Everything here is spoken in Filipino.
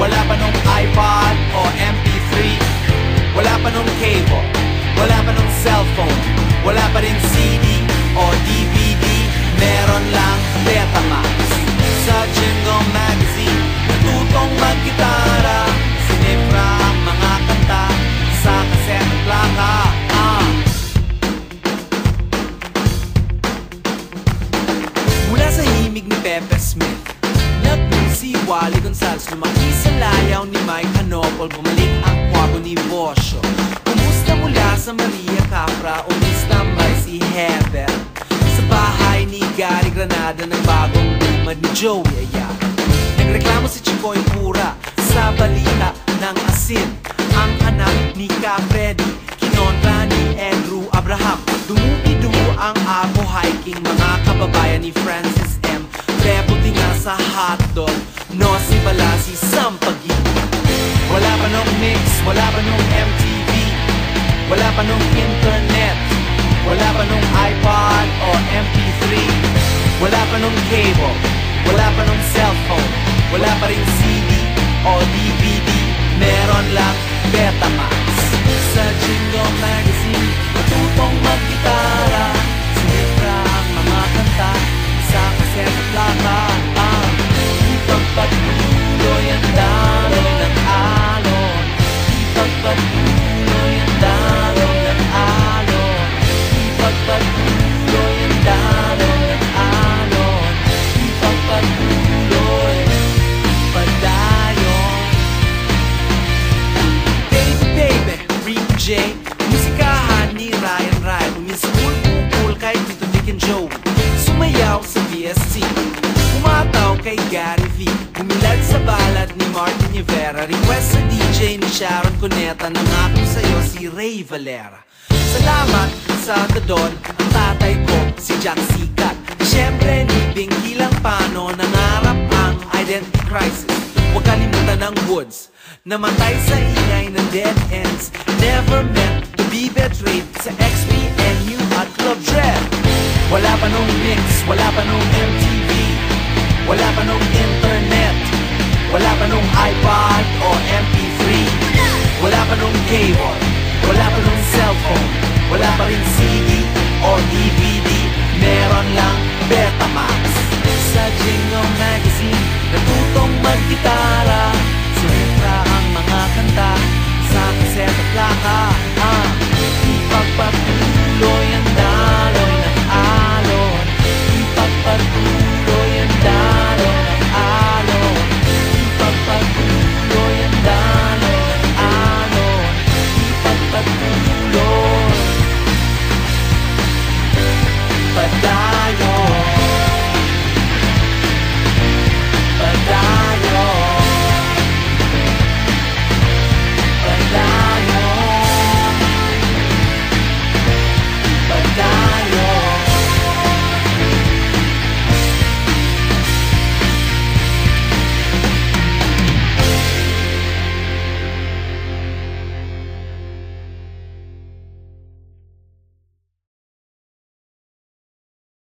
wala pa nung iPod o MP3, wala pa nung cable, wala pa nung cellphone, wala pa rin CD o DVD, meron lang Betamax. Sa Jingle Magazine, natutong mag-gitara, sinifra ang mga kanta sa kaset at plaka. Mula sa himig ni Pepe Smith, nagpun si Wally Gonzales, lumaki sa layaw ni Mike Hanopol, bumalik ang kwago ni Bosio. Kumusta mula sa Maria Capra, umistambay si Heather sa bahay ni Gary Granada, ng bagong lumad ni Joey Ayala. Nagreklamo si Chicoy Pura sa balita ng asin, ang anak ni Capredi kinontra ni Andrew Abraham. Dumugi-dumo ang Apo Hiking, mga kababayan ni Francis M. Reputi nga sa hotdog, no si Balasi Sampagi. Wala pa nung mix, wala pa nung MTV, wala pa nung internet, wala pa nung iPod o MP3, wala pa nung cable, wala pa nung cellphone, wala pa rin CD o DVD, meron lang Betamax. Sa Jingle Magazine, natutong mag-gitara, sinifra ang mga kanta sa kaset at plaka. Ipagpatuloy ang daloy ng alon, ipagpatuloy ang daloy ng alon, ipagpatuloy ang daloy ng alon, ipagpatuloy, padayon. Baby, baby, Rico J, musikahan ni Ryan Ryan, umiskul kukul kay Tito Vic and Joe, sumayaw sa VSC, umataw kay Gary V, umilad sa balad ni Martin Rivera, request sa DJ ni Sharon Cuneta, nangako sa'yo si Ray Valera. Salamat sa Tadon, ang tatay ko si Jack Sikat. Siyempre ni Bingi lang Pano, nangarap ang identity crisis. Huwag kalimutan ng Woods, namatay sa ingay ng dead ends, never meant to be betrayed sa XPNU at Club Dread. Wala pa nung mix, wala pa nung MTV, wala pa nung internet, wala pa nung iPod o MP3, wala pa nung cable, wala pa nung cellphone, wala pa rin CD o DVD, meron lang Betamax. Sa Jingle Magazine, natutong mag-gitara,